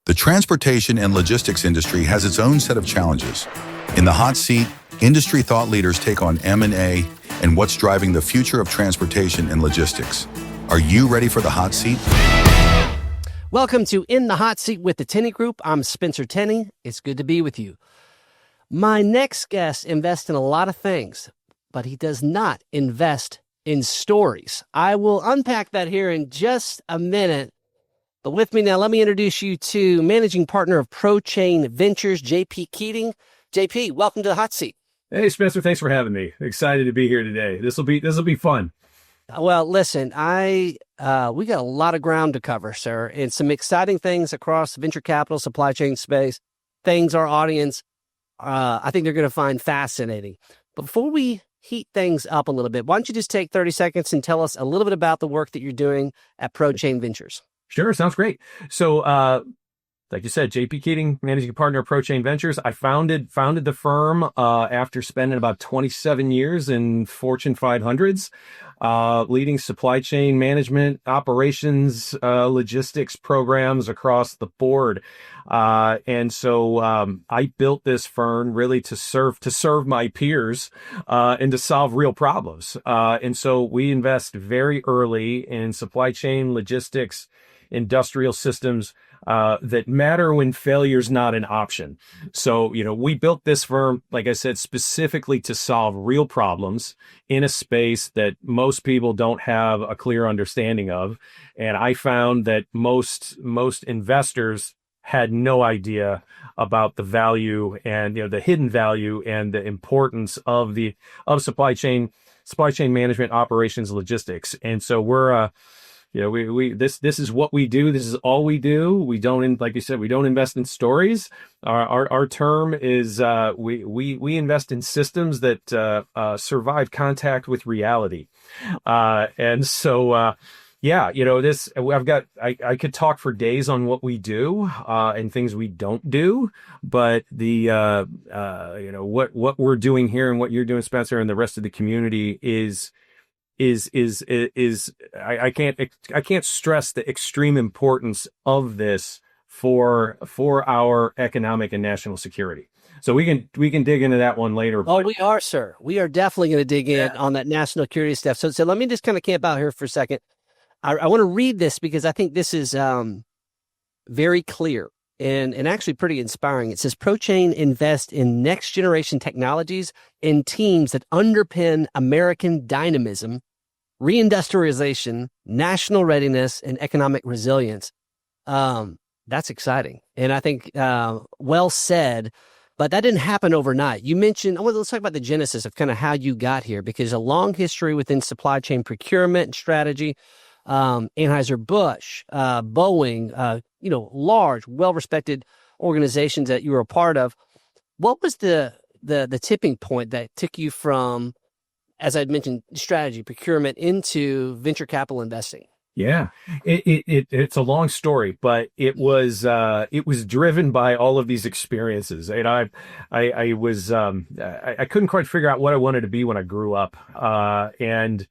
The transportation and logistics industry has its own set of challenges. In the hot seat, industry thought leaders take on M&A and what's driving the future of transportation and logistics. Are you ready for the hot seat? Welcome to In the Hot Seat with the Tenney Group. I'm Spencer Tenney. It's good to be with you. My next guest invests in a lot of things, but he does not invest in stories. I will unpack that here in just a minute. But with me now, let me introduce you to Managing Partner of ProChain Ventures, JP Keating. JP, welcome to the Hot Seat. Hey, Spencer, thanks for having me. Excited to be here today. This will be fun. Well, listen, we got a lot of ground to cover, sir, and some exciting things across the venture capital, supply chain space, things our audience, I think they're going to find fascinating. But before we heat things up a little bit, why don't you just take 30 seconds and tell us a little bit about the work that you're doing at ProChain Ventures? Sure, sounds great. So, like you said, JP Keating, Managing Partner of ProChain Ventures. I founded the firm after spending about 27 years in Fortune 500s, leading supply chain management, operations, logistics programs across the board. And so I built this firm really to serve my peers and to solve real problems. And so we invest very early in supply chain, logistics, industrial systems that matter when failure is not an option. So, we built this firm, like I said, specifically to solve real problems in a space that most people don't have a clear understanding of. And I found that most investors had no idea about the value and, the hidden value and the importance of supply chain management, operations, logistics. And so we're this is what we do. This is all we do. We don't, like you said, we don't invest in stories. Our term is we invest in systems that survive contact with reality. And so this I could talk for days on what we do and things we don't do, but what we're doing here and what you're doing, Spencer, and the rest of the community is I can't stress the extreme importance of this for our economic and national security. So we can dig into that one later. Oh, we are, sir. We are definitely going to dig in on that national security stuff. So let me just kind of camp out here for a second. I want to read this because I think this is very clear and actually pretty inspiring. It says, ProChain invest in next generation technologies and teams that underpin American dynamism, reindustrialization, national readiness, and economic resilience. That's exciting. And I think well said, but that didn't happen overnight. You mentioned, let's talk about the genesis of kind of how you got here, because a long history within supply chain procurement and strategy. Anheuser-Busch, Boeing, large, well-respected organizations that you were a part of. What was the tipping point that took you from, as I'd mentioned, strategy, procurement into venture capital investing? Yeah, it's a long story, but it was driven by all of these experiences. And I couldn't quite figure out what I wanted to be when I grew up, and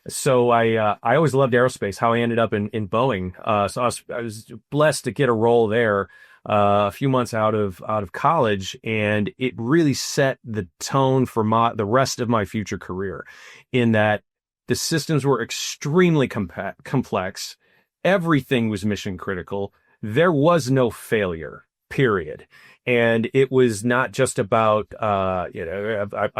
so I always loved aerospace. How I ended up in Boeing. So I was blessed to get a role there a few months out of college, and it really set the tone for the rest of my future career. In that the systems were extremely complex, everything was mission critical. There was no failure. Period. And it was not just about, I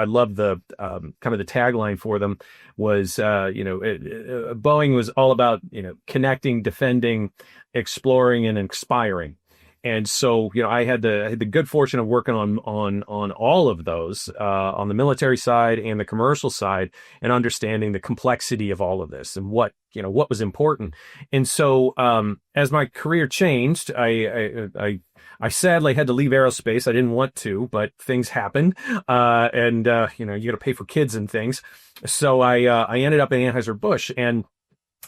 love the kind of the tagline for them was, Boeing was all about, connecting, defending, exploring, and inspiring. And so, I had the good fortune of working on all of those, on the military side and the commercial side, and understanding the complexity of all of this and what was important. And so, as my career changed, I sadly had to leave aerospace. I didn't want to, but things happened. And you got to pay for kids and things. So I ended up in Anheuser-Busch, and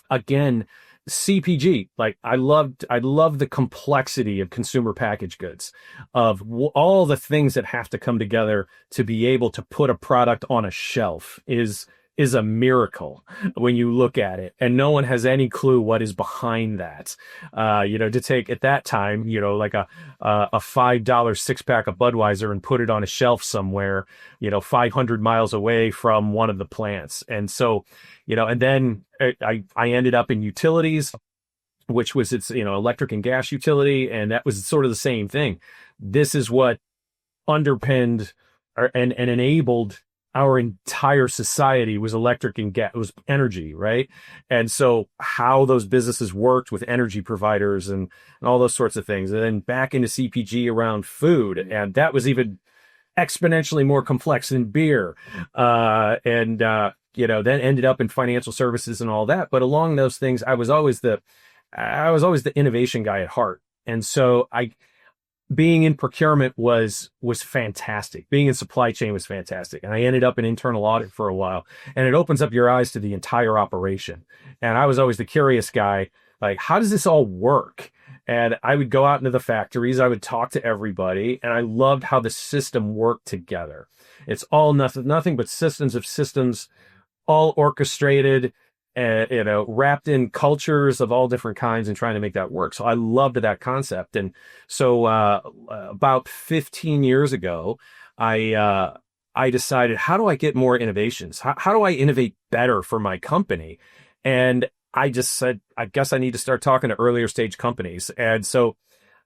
again, CPG, like I loved the complexity of consumer packaged goods, of all the things that have to come together to be able to put a product on a shelf is is a miracle when you look at it, and no one has any clue what is behind that. To take at that time, like a $5 six-pack of Budweiser and put it on a shelf somewhere, 500 miles away from one of the plants. And so, and then I ended up in utilities, which was its, electric and gas utility. And that was sort of the same thing. This is what underpinned and enabled our entire society was electric and gas, was energy, right? And so how those businesses worked with energy providers and all those sorts of things. And then back into CPG around food. And that was even exponentially more complex than beer. Then ended up in financial services and all that. But along those things, I was always the innovation guy at heart. And so being in procurement was fantastic. Being in supply chain was fantastic. And I ended up in internal audit for a while, and it opens up your eyes to the entire operation. And I was always the curious guy, like, how does this all work? And I would go out into the factories, I would talk to everybody, and I loved how the system worked together. It's all nothing but systems of systems, all orchestrated, wrapped in cultures of all different kinds and trying to make that work. So I loved that concept. And so about 15 years ago, I decided, how do I get more innovations? How do I innovate better for my company? And I just said, I guess I need to start talking to earlier stage companies. And so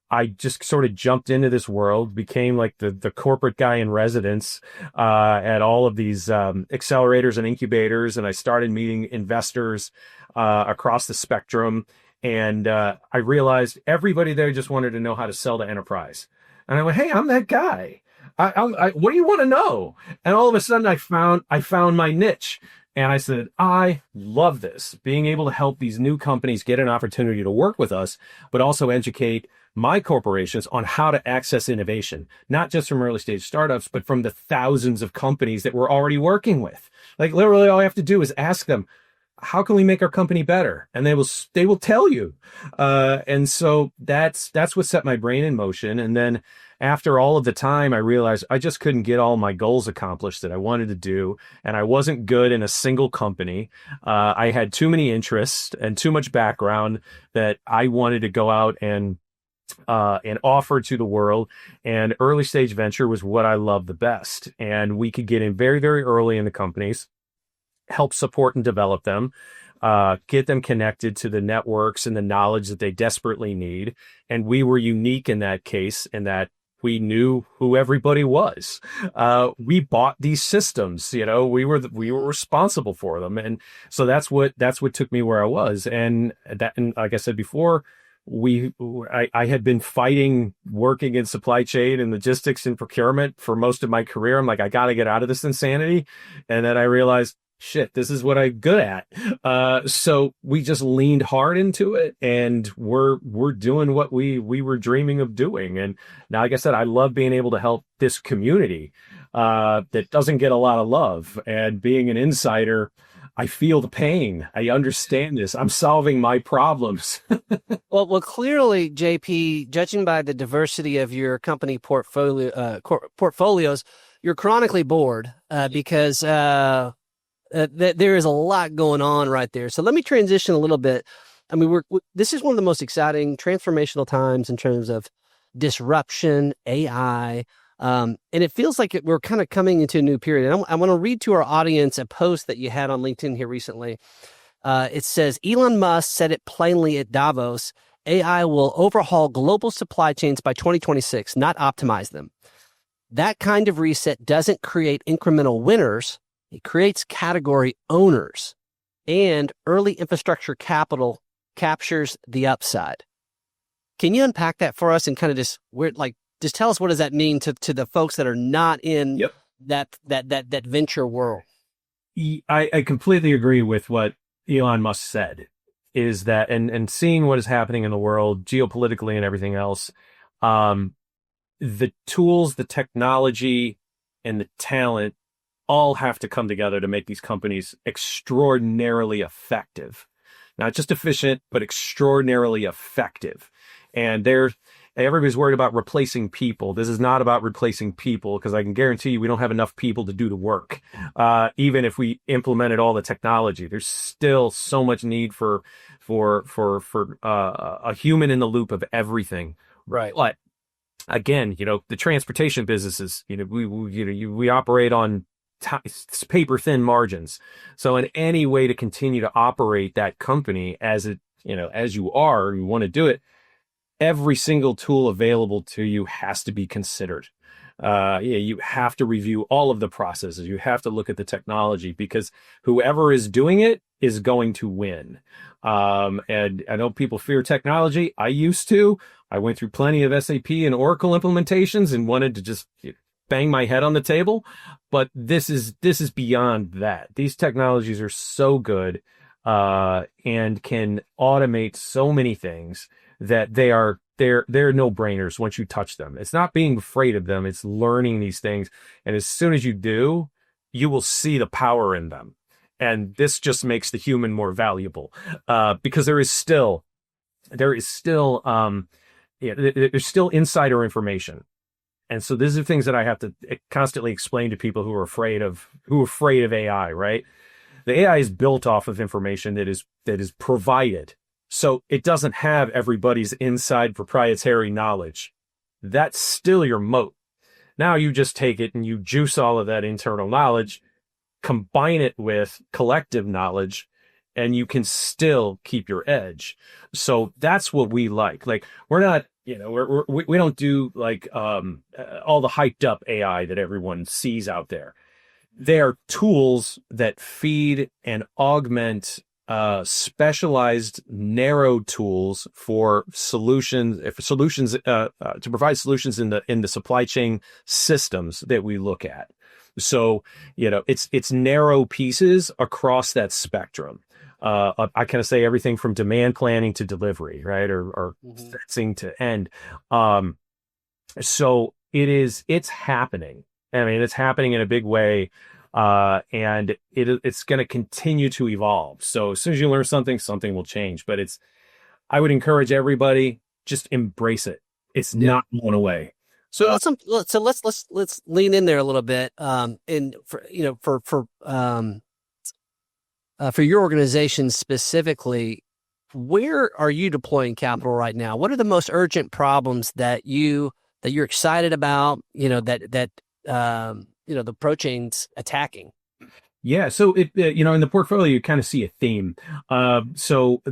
I just sort of jumped into this world, became like the corporate guy in residence at all of these accelerators and incubators. And I started meeting investors across the spectrum. And I realized everybody there just wanted to know how to sell to enterprise. And I went, hey, I'm that guy. What do you want to know? And all of a sudden I found my niche. And I said, I love this, being able to help these new companies get an opportunity to work with us, but also educate my corporations on how to access innovation, not just from early stage startups, but from the thousands of companies that we're already working with. Like literally all I have to do is ask them, how can we make our company better? And they will tell you. And so that's what set my brain in motion. And then after all of the time, I realized I just couldn't get all my goals accomplished that I wanted to do. And I wasn't good in a single company. I had too many interests and too much background that I wanted to go out and offer to the world. And early stage venture was what I loved the best. And we could get in very, very early in the companies, help support and develop them, get them connected to the networks and the knowledge that they desperately need. And we were unique in that case, in that we knew who everybody was. We bought these systems, we were responsible for them. And so that's what took me where I was. And like I said before, I had been working in supply chain and logistics and procurement for most of my career. I'm like, I got to get out of this insanity. And then I realized, shit, this is what I'm good at. So we just leaned hard into it, and we're doing what we were dreaming of doing. And now, like I said, I love being able to help this community that doesn't get a lot of love. And being an insider, I feel the pain. I understand this. I'm solving my problems. Well, clearly, JP, judging by the diversity of your company portfolios, you're chronically bored because there is a lot going on right there. So let me transition a little bit. I mean, this is one of the most exciting transformational times in terms of disruption, AI, and it feels like we're kind of coming into a new period. And I want to read to our audience a post that you had on LinkedIn here recently. It says, Elon Musk said it plainly at Davos, AI will overhaul global supply chains by 2026, not optimize them. That kind of reset doesn't create incremental winners. It creates category owners, and early infrastructure capital captures the upside. Can you unpack that for us and kind of just tell us what does that mean to the folks that are not in that venture world? I completely agree with what Elon Musk said, is that, and seeing what is happening in the world geopolitically and everything else, the tools, the technology, and the talent all have to come together to make these companies extraordinarily effective. Not just efficient, but extraordinarily effective. And everybody's worried about replacing people. This is not about replacing people, because I can guarantee you we don't have enough people to do the work. Even if we implemented all the technology, there's still so much need for a human in the loop of everything. Right. But again, the transportation businesses, we operate on paper thin margins. So in any way to continue to operate that company as you want to do it, every single tool available to you has to be considered. You have to review all of the processes. You have to look at the technology, because whoever is doing it is going to win. And I know people fear technology. I used to. I went through plenty of SAP and Oracle implementations and wanted to just bang my head on the table. But this is beyond that. These technologies are so good and can automate so many things that they're no-brainers once you touch them. It's not being afraid of them, it's learning these things. And as soon as you do, you will see the power in them. And this just makes the human more valuable, because there's still insider information. And so these are things that I have to constantly explain to people who are afraid of AI, right? The AI is built off of information that is provided. So it doesn't have everybody's inside proprietary knowledge. That's still your moat. Now you just take it and you juice all of that internal knowledge, combine it with collective knowledge, and you can still keep your edge. So that's what we like. Like, we're not, we don't do like all the hyped up AI that everyone sees out there. They are tools that feed and augment specialized, narrow tools for solutions to provide solutions in the supply chain systems that we look at. So, it's narrow pieces across that spectrum. I kind of say everything from demand planning to delivery, right? Or fencing to end. So it's happening. I mean, it's happening in a big way. And it's going to continue to evolve. So as soon as you learn something will change. But I would encourage everybody, just embrace it. It's not going away. So let's lean in there a little bit. And for your organization specifically, where are you deploying capital right now? What are the most urgent problems that you're excited about? The ProChain's attacking. Yeah, so in the portfolio you kind of see a theme. So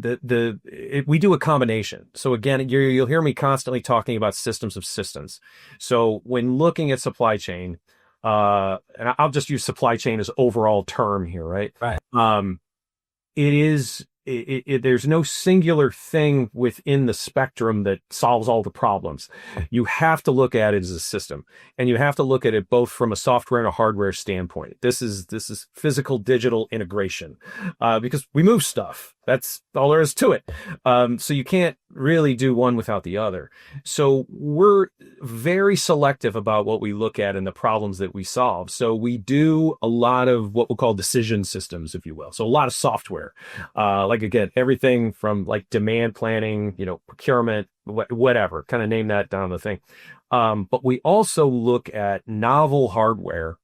we do a combination. So again, you'll hear me constantly talking about systems of systems. So when looking at supply chain, and I'll just use supply chain as overall term here, right? Right. There's no singular thing within the spectrum that solves all the problems. You have to look at it as a system, and you have to look at it both from a software and a hardware standpoint. This is physical digital integration, because we move stuff. That's all there is to it. So you can't really do one without the other. So we're very selective about what we look at and the problems that we solve. So we do a lot of what we'll call decision systems, if you will. So a lot of software, like again, everything from like demand planning, procurement, whatever, kind of name that down the thing. But we also look at novel hardware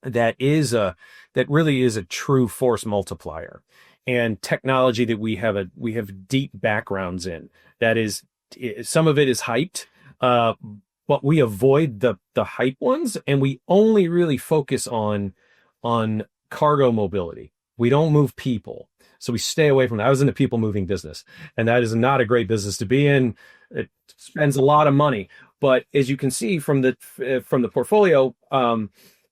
that really is a true force multiplier. And technology that we have deep backgrounds in. That is, some of it is hyped, but we avoid the hype ones, and we only really focus on cargo mobility. We don't move people, so we stay away from that. I was in the people moving business, and that is not a great business to be in. It spends a lot of money, but as you can see from the portfolio,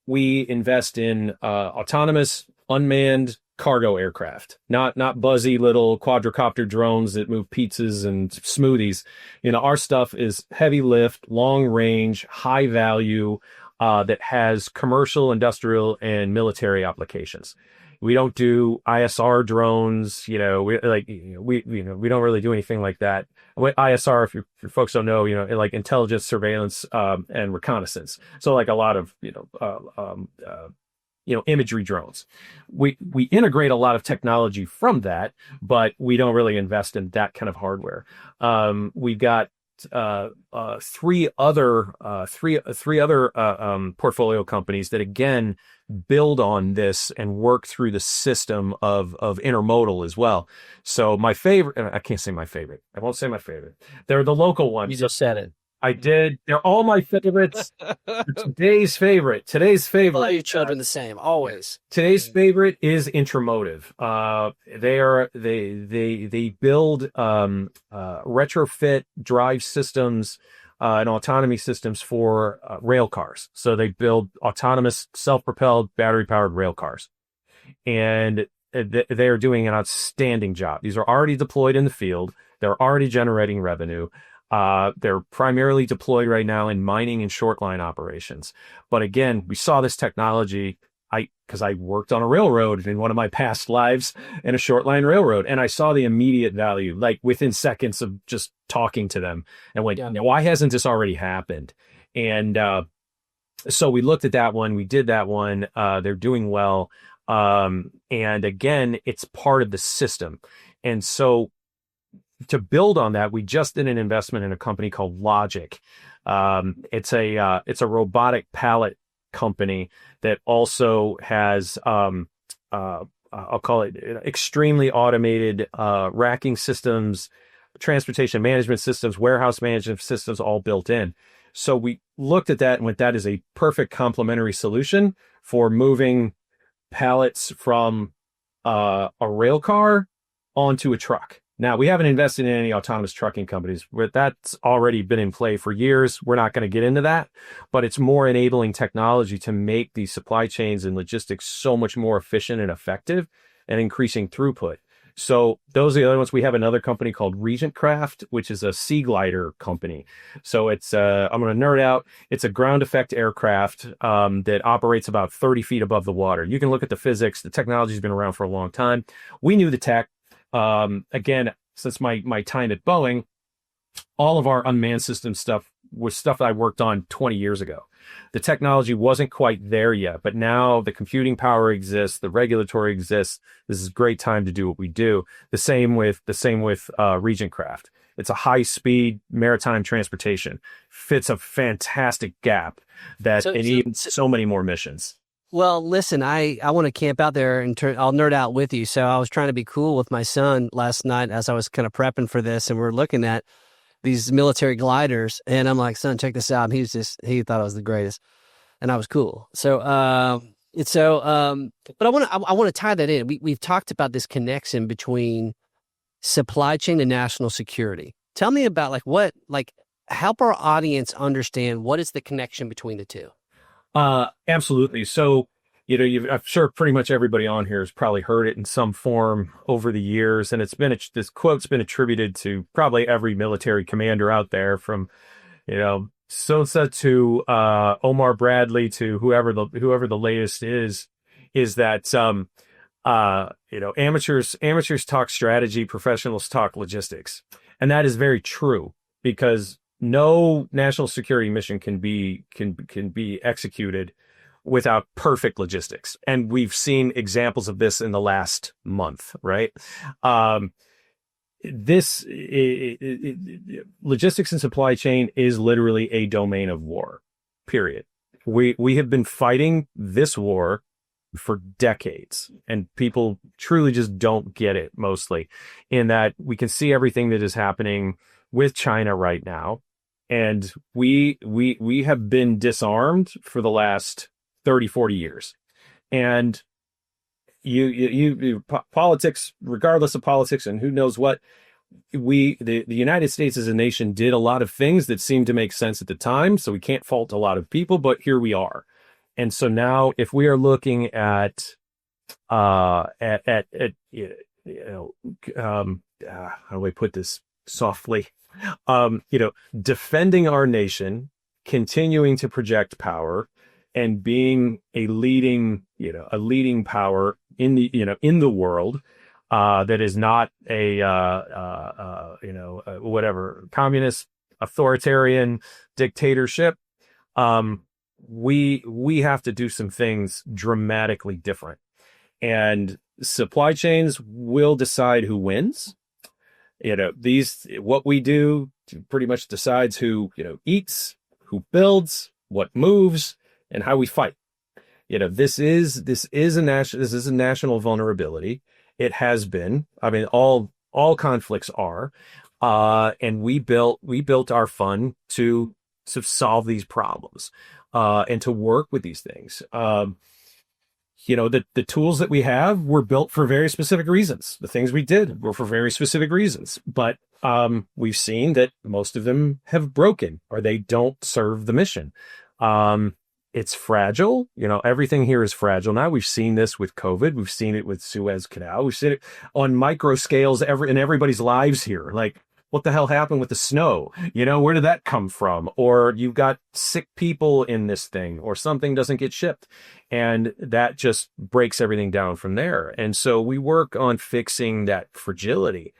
we invest in autonomous, unmanned cargo aircraft, not buzzy little quadricopter drones that move pizzas and smoothies. Our stuff is heavy lift, long range, high value, that has commercial, industrial, and military applications. We don't do ISR drones. We don't really do anything like that. ISR, if your folks don't know, like intelligence, surveillance, and reconnaissance. So like a lot of imagery drones. We integrate a lot of technology from that, but we don't really invest in that kind of hardware. We've got three other portfolio companies that again build on this and work through the system of intermodal as well. So my favorite, I can't say my favorite. I won't say my favorite. They're the local ones. You just said it. I did. They're all my favorites. Today's favorite. All your children the same, always. Today's favorite is Intramotive. They build retrofit drive systems and autonomy systems for rail cars. So they build autonomous, self-propelled, battery-powered rail cars, and they are doing an outstanding job. These are already deployed in the field. They're already generating revenue. They're primarily deployed right now in mining and short line operations. But again, we saw this technology because I worked on a railroad in one of my past lives in a short line railroad, and I saw the immediate value, like within seconds of just talking to them, and went, why hasn't this already happened? And so we looked at that one, we did that one. They're doing well. And again, it's part of the system. And so to build on that, we just did an investment in a company called Logic. It's a robotic pallet company that also has I'll call it extremely automated racking systems, transportation management systems, warehouse management systems, all built in. So we looked at that and went, that is a perfect complementary solution for moving pallets from a rail car onto a truck. Now, we haven't invested in any autonomous trucking companies, but that's already been in play for years. We're not going to get into that, but it's more enabling technology to make these supply chains and logistics so much more efficient and effective and increasing throughput. So those are the other ones. We have another company called Regent Craft, which is a sea glider company. So it's, I'm going to nerd out. It's a ground effect aircraft that operates about 30 feet above the water. You can look at the physics. The technology has been around for a long time. We knew the tech. Again, since my time at Boeing, all of our unmanned system stuff was stuff that I worked on 20 years ago. The technology wasn't quite there yet, but now the computing power exists, the regulatory exists. This is a great time to do what we do. The same with Regent Craft. It's a high speed maritime transportation, fits a fantastic gap that it needs so many more missions. Well, listen, I want to camp out there and I'll nerd out with you. So I was trying to be cool with my son last night as I was kind of prepping for this, and we're looking at these military gliders, and I'm like, son, check this out. And he thought I was the greatest, and I was cool. So, but I want to tie that in. We've talked about this connection between supply chain and national security. Tell me about help our audience understand what is the connection between the two. Absolutely. So, I'm sure pretty much everybody on here has probably heard it in some form over the years. And this quote's been attributed to probably every military commander out there, from, Sosa to, Omar Bradley to whoever the latest is that, amateurs talk strategy, professionals talk logistics. And that is very true, because no national security mission can be executed without perfect logistics. And we've seen examples of this in the last month, right? Logistics and supply chain is literally a domain of war, period. We have been fighting this war for decades, and people truly just don't get it, mostly, in that we can see everything that is happening with China right now. And we have been disarmed for the last 30, 40 years. And politics, regardless of politics and who knows what, the United States as a nation did a lot of things that seemed to make sense at the time. So we can't fault a lot of people, but here we are. And so now, if we are looking at how do I put this softly? Defending our nation, continuing to project power, and being a leading power in the world, that is not whatever communist, authoritarian dictatorship. We have to do some things dramatically different, and supply chains will decide who wins. What we do pretty much decides who, eats, who builds, what moves, and how we fight. This is a national vulnerability. It has been. I mean, all conflicts are, and we built our fund to solve these problems, and to work with these things. The tools that we have were built for very specific reasons. The things we did were for very specific reasons, but we've seen that most of them have broken or they don't serve the mission. It's fragile. Everything here is fragile now. We've seen this with COVID. We've seen it with Suez Canal. We've seen it on micro scales in everybody's lives here. Like, what the hell happened with the snow? Where did that come from? Or you've got sick people in this thing, or something doesn't get shipped. And that just breaks everything down from there. And so we work on fixing that fragility.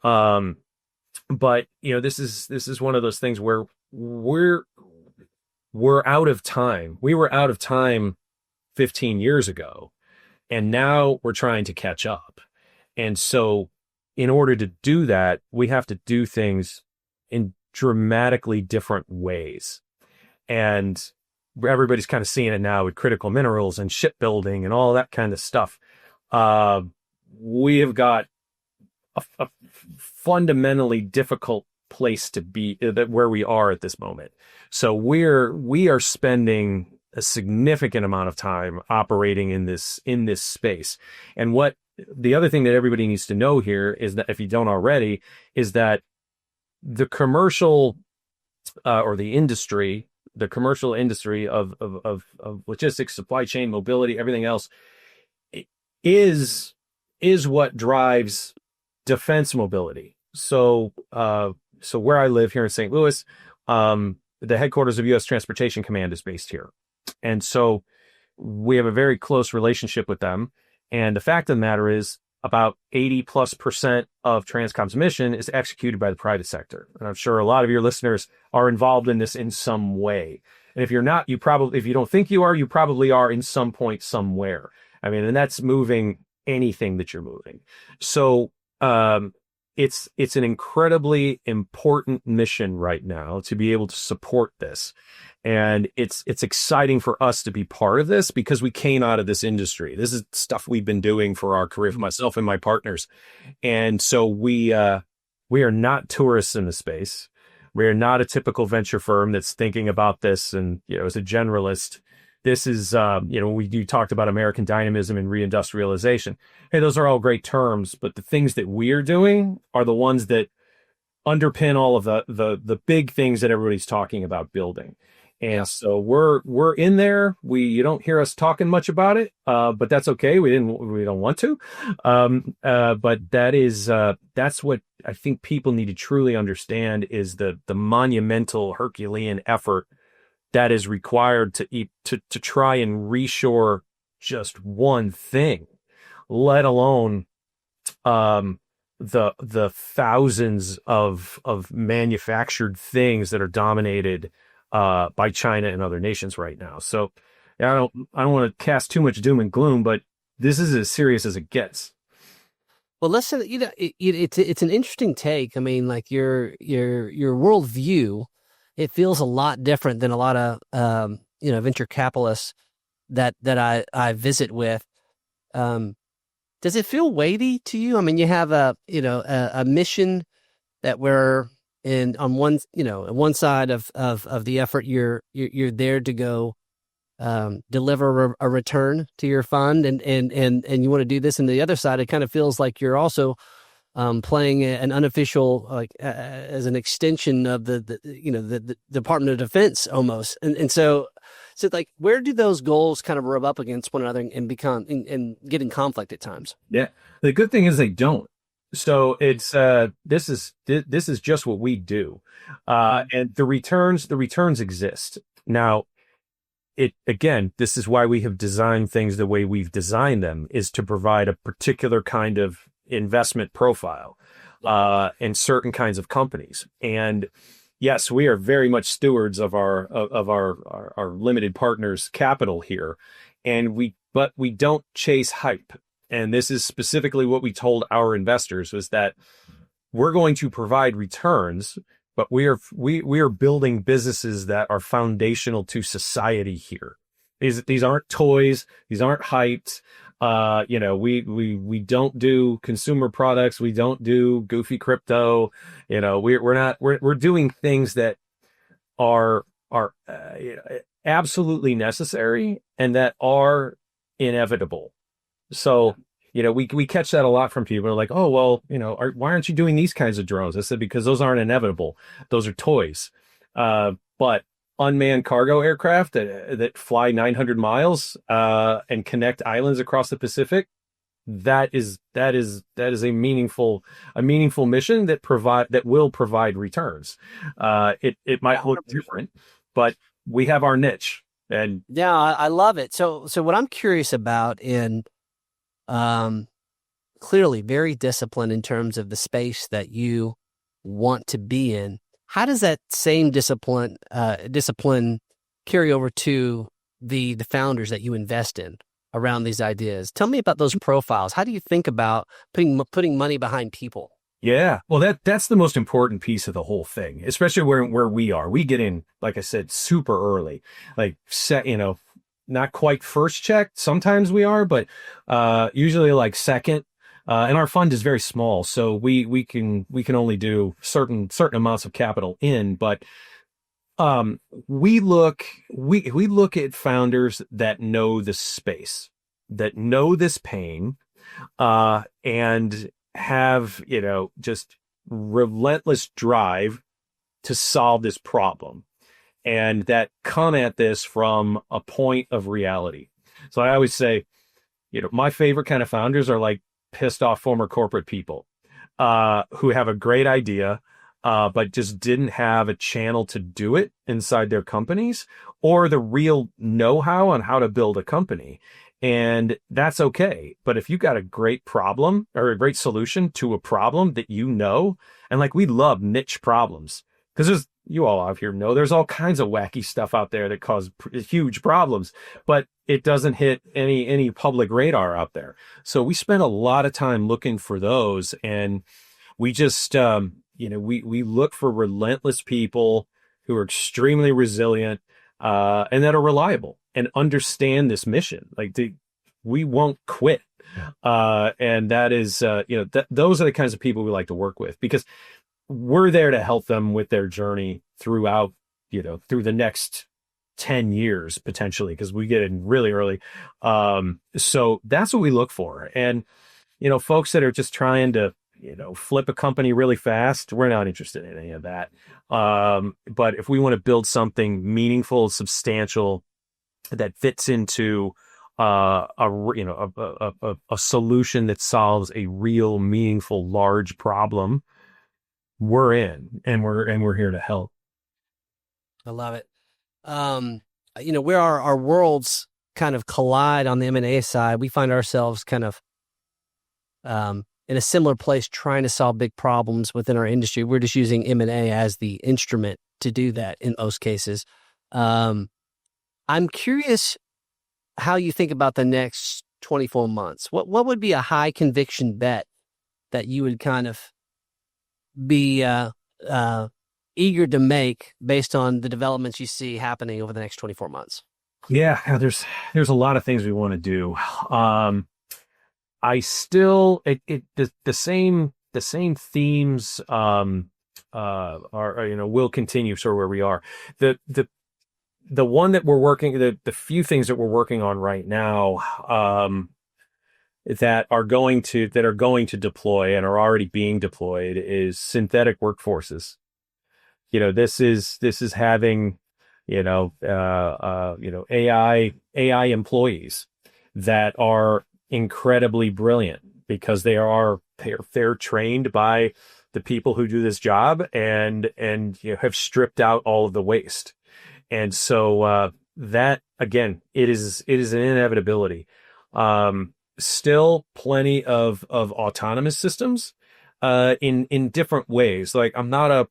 But this is one of those things where we're out of time. We were out of time 15 years ago, and now we're trying to catch up. And so in order to do that, we have to do things in dramatically different ways. And everybody's kind of seeing it now with critical minerals and shipbuilding and all that kind of stuff. We have got a fundamentally difficult place to be where we are at this moment. So we are spending a significant amount of time operating in this space. And what the other thing that everybody needs to know here is that, if you don't already, is that the commercial the commercial industry of logistics, supply chain, mobility, everything else is what drives defense mobility. So where I live here in St. Louis, the headquarters of U.S. Transportation Command is based here. And so we have a very close relationship with them. And the fact of the matter is, about 80+% of Transcom's mission is executed by the private sector. And I'm sure a lot of your listeners are involved in this in some way. And if you're not, if you don't think you are, you probably are in some point somewhere. I mean, and that's moving anything that you're moving. So, it's an incredibly important mission right now to be able to support this. And it's exciting for us to be part of this, because we came out of this industry. This is stuff we've been doing for our career, for myself and my partners. And so we are not tourists in the space. We are not a typical venture firm that's thinking about this and, as a generalist. This is, you talked about American dynamism and reindustrialization. Hey, those are all great terms, but the things that we're doing are the ones that underpin all of the big things that everybody's talking about building. And so we're in there. You don't hear us talking much about it, but that's okay. We don't want to. But that's what I think people need to truly understand, is the monumental Herculean effort that is required to try and reshore just one thing, let alone the thousands of manufactured things that are dominated by China and other nations right now. So I don't want to cast too much doom and gloom, but this is as serious as it gets. Well, listen, it's an interesting take. I mean, like your worldview, it feels a lot different than a lot of venture capitalists that I visit with. Does it feel weighty to you? I mean, you have a mission that we're in on one side of the effort. You're there to go deliver a return to your fund, and you want to do this. And the other side, it kind of feels like you're also playing an unofficial, as an extension of the Department of Defense almost. And so like, where do those goals kind of rub up against one another and become and get in conflict at times? Yeah, the good thing is they don't. So it's this is just what we do, and the returns exist now. This is why we have designed things the way we've designed them, is to provide a particular kind of investment profile in certain kinds of companies. And yes, we are very much stewards of our limited partners' capital here, but we don't chase hype. And this is specifically what we told our investors, was that we're going to provide returns, but we are building businesses that are foundational to society here. These aren't toys. These aren't hyped. We don't do consumer products. We don't do goofy crypto. We're doing things that are absolutely necessary and that are inevitable. So, we catch that a lot from people. They're like, oh, well, why aren't you doing these kinds of drones? I said, because those aren't inevitable. Those are toys. But unmanned cargo aircraft that fly 900 miles and connect islands across the Pacific, that is a meaningful mission that will provide returns. It might look different, but we have our niche. And yeah, I love it. So what I'm curious about, in clearly very disciplined in terms of the space that you want to be in, how does that same discipline carry over to the founders that you invest in around these ideas? Tell me about those profiles. How do you think about putting money behind people? Yeah, well, that's the most important piece of the whole thing, especially where we are. We get in, like I said, super early, like not quite first check. Sometimes we are, but usually like second. And our fund is very small, so we can only do certain amounts of capital in. But we look at founders that know the space, that know this pain, and have just relentless drive to solve this problem, and that come at this from a point of reality. So I always say, my favorite kind of founders are like pissed off former corporate people who have a great idea, but just didn't have a channel to do it inside their companies, or the real know-how on how to build a company. And that's okay. But if you got a great problem or a great solution to a problem that and like, we love niche problems, because you all out here know there's all kinds of wacky stuff out there that cause huge problems, but it doesn't hit any public radar out there. So we spend a lot of time looking for those, and we just we look for relentless people who are extremely resilient and that are reliable and understand this mission. Like, we won't quit. And that is, those are the kinds of people we like to work with, because we're there to help them with their journey throughout, through the next 10 years, potentially, because we get in really early. So that's what we look for. And, folks that are just trying to, flip a company really fast, we're not interested in any of that. But if we want to build something meaningful, substantial, that fits into a solution that solves a real, meaningful, large problem, we're in, and we're here to help. I love it. Where our worlds kind of collide on the M&A side, we find ourselves kind of in a similar place, trying to solve big problems within our industry. We're just using M&A as the instrument to do that in most cases. I'm curious how you think about the next 24 months. What would be a high conviction bet that you would kind of be eager to make based on the developments you see happening over the next 24 months? Yeah, there's a lot of things we want to do. I still the same themes are will continue sort of where we are. The one that we're working, the few things that we're working on right now that are going to deploy and are already being deployed is synthetic workforces. This is having AI employees that are incredibly brilliant, because they're trained by the people who do this job, and have stripped out all of the waste. And so that, again, it is an inevitability. Still plenty of autonomous systems in different ways. Like, I'm not a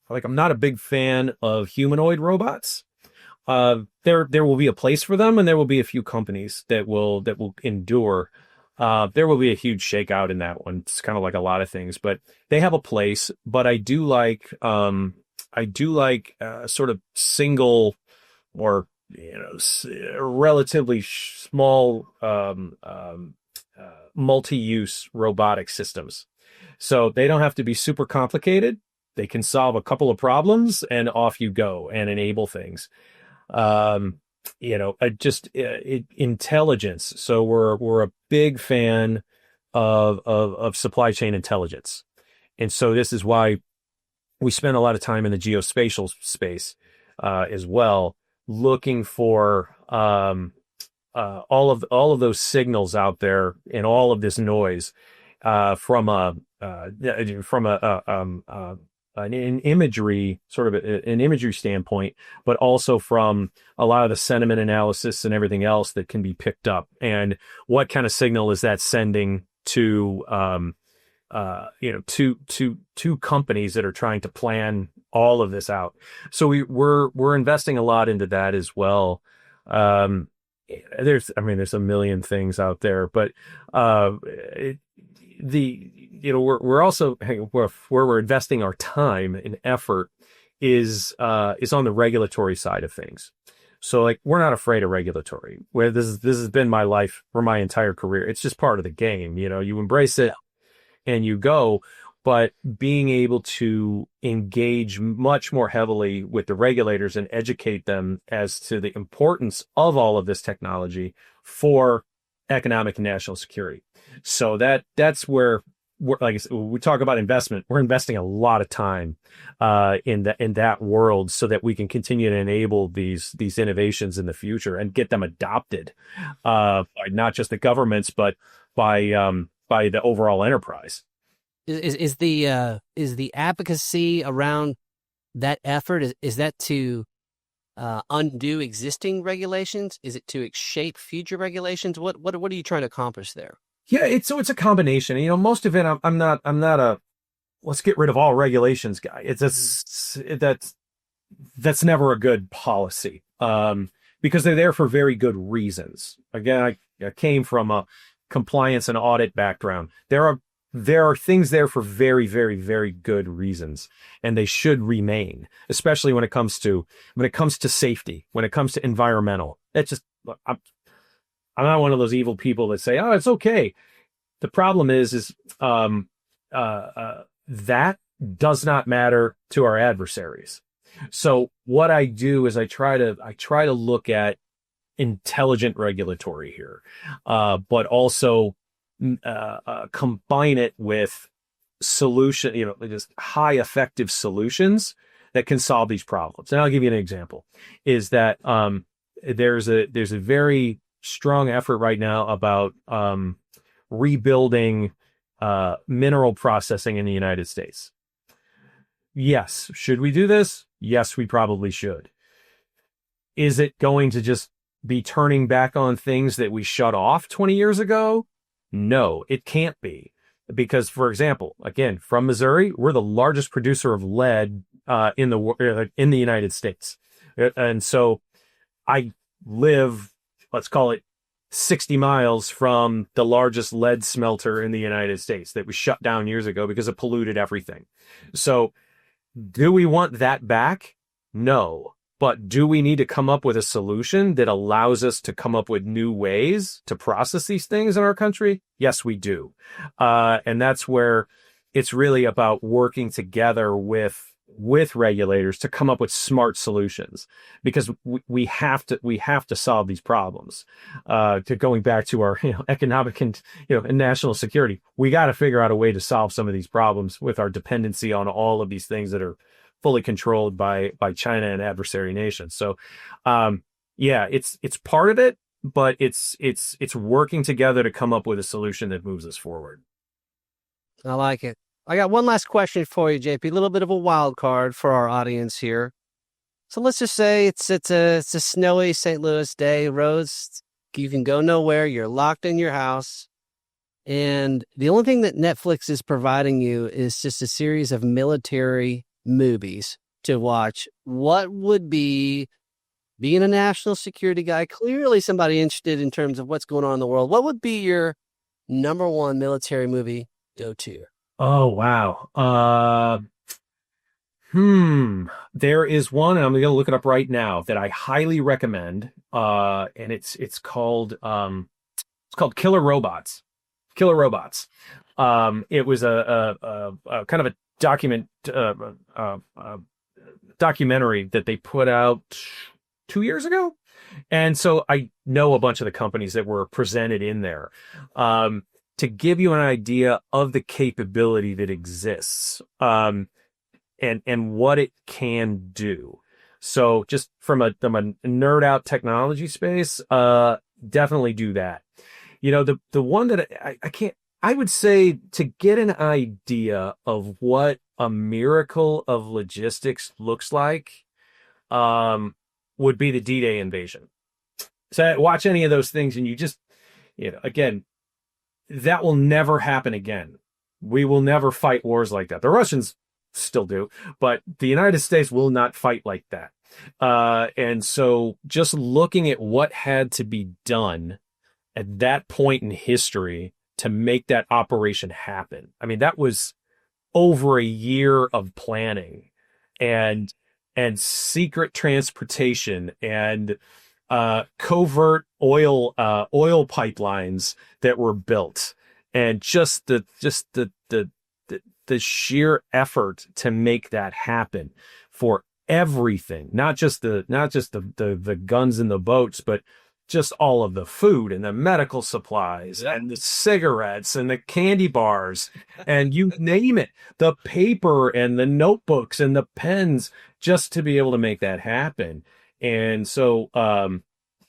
big fan of humanoid robots. There will be a place for them, and there will be a few companies that will endure. There will be a huge shakeout in that one. It's kind of like a lot of things, but they have a place. But I do like I do like sort of single or relatively small multi-use robotic systems. So they don't have to be super complicated. They can solve a couple of problems and off you go and enable things. Intelligence. So we're a big fan of supply chain intelligence. And so this is why we spend a lot of time in the geospatial space as well, looking for all of those signals out there and all of this noise from an imagery sort of an imagery standpoint, but also from a lot of the sentiment analysis and everything else that can be picked up. And what kind of signal is that sending to two companies that are trying to plan all of this out? So we're investing a lot into that as well. There's a million things out there, but we're also where we're investing our time and effort is on the regulatory side of things. So like, we're not afraid of regulatory. Where this has been my life for my entire career. It's just part of the game. You embrace it and you go. But being able to engage much more heavily with the regulators and educate them as to the importance of all of this technology for economic and national security. So that's where, like I said, we talk about investment. We're investing a lot of time in that world so that we can continue to enable these innovations in the future and get them adopted by not just the governments, but by the overall enterprise. Is the advocacy around that effort, is that to undo existing regulations? Is it to shape future regulations? What are you trying to accomplish there? Yeah, it's a combination. Most of it, I'm not a let's get rid of all regulations guy. That's never a good policy, because they're there for very good reasons. Again, I came from a compliance and audit background. There are things there for very, very, very good reasons, and they should remain, especially when it comes to safety, when it comes to environmental. It's just, I'm not one of those evil people that say, "Oh, it's okay." The problem is that does not matter to our adversaries. So what I do is I try to look at intelligent regulatory here, but also combine it with just high effective solutions that can solve these problems. And I'll give you an example, is that there's a very strong effort right now about rebuilding mineral processing in the United States. Yes. Should we do this? Yes, we probably should. Is it going to just be turning back on things that we shut off 20 years ago? No, it can't be. Because, for example, again, from Missouri, we're the largest producer of lead in the United States. And so I live, let's call it 60 miles from the largest lead smelter in the United States that was shut down years ago because it polluted everything. So do we want that back? No. But do we need to come up with a solution that allows us to come up with new ways to process these things in our country? Yes, we do. And that's where it's really about working together with regulators to come up with smart solutions, because we have to solve these problems. To going back to our economic and national security, we got to figure out a way to solve some of these problems with our dependency on all of these things that are fully controlled by China and adversary nations. So, it's part of it, but it's working together to come up with a solution that moves us forward. I like it. I got one last question for you, JP. A little bit of a wild card for our audience here. So let's just say it's a snowy St. Louis day. Roads, you can go nowhere. You're locked in your house. And the only thing that Netflix is providing you is just a series of military movies to watch. What would be, being a national security guy, clearly somebody interested in terms of what's going on in the world, what would be your number one military movie go-to? Oh, wow. There is one, and I'm going to look it up right now, that I highly recommend. And it's called Killer Robots. Killer Robots. It was a kind of a documentary that they put out 2 years ago. And so I know a bunch of the companies that were presented in there. To give you an idea of the capability that exists, and what it can do. So just from a nerd out technology space, definitely do that. You know, the one that I would say, to get an idea of what a miracle of logistics looks like, would be the D-Day invasion. So watch any of those things and you just, again, that will never happen again. We will never fight wars like that. The Russians still do, but the United States will not fight like that. And so just looking at what had to be done at that point in history to make that operation happen. I mean, that was over a year of planning and secret transportation and covert oil pipelines that were built, and just the sheer effort to make that happen for everything, not just the guns and the boats, but just all of the food and the medical supplies and the cigarettes and the candy bars and you name it, the paper and the notebooks and the pens, just to be able to make that happen. And so,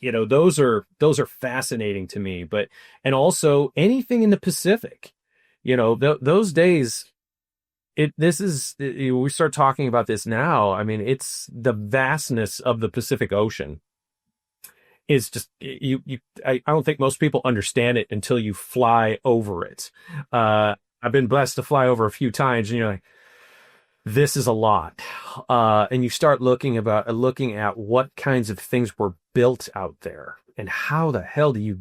those are fascinating to me, and also anything in the Pacific, those days, we start talking about this now. I mean, it's the vastness of the Pacific Ocean is just, I don't think most people understand it until you fly over it. I've been blessed to fly over a few times, and you're like, this is a lot. And you start looking at what kinds of things were built out there, and how the hell do you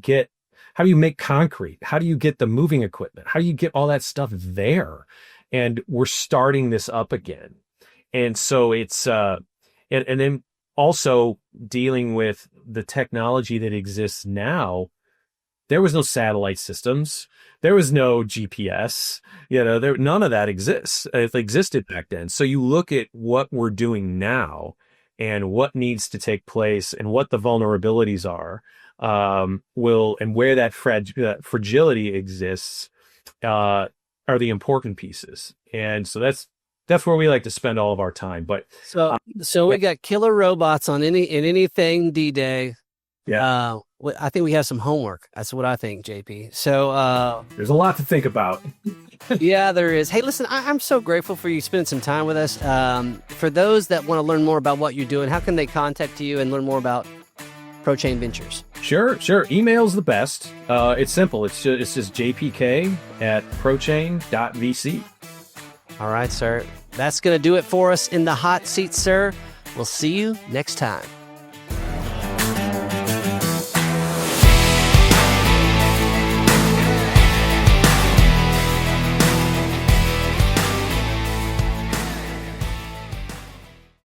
make concrete? How do you get the moving equipment? How do you get all that stuff there? And we're starting this up again. And so it's, and then also dealing with the technology that exists now. There was no satellite systems. There was no GPS. None of that exists. It existed back then. So you look at what we're doing now and what needs to take place and what the vulnerabilities are, and where that fragility exists, are the important pieces. And so that's where we like to spend all of our time. But so we got killer robots on anything D-Day. Yeah. I think we have some homework. That's what I think, JP. So there's a lot to think about. Yeah, there is. Hey, listen, I'm so grateful for you spending some time with us. For those that want to learn more about what you're doing, how can they contact you and learn more about ProChain Ventures? Sure. Email's the best. It's simple. It's just jpk@prochain.vc. All right, sir. That's going to do it for us in the hot seat, sir. We'll see you next time.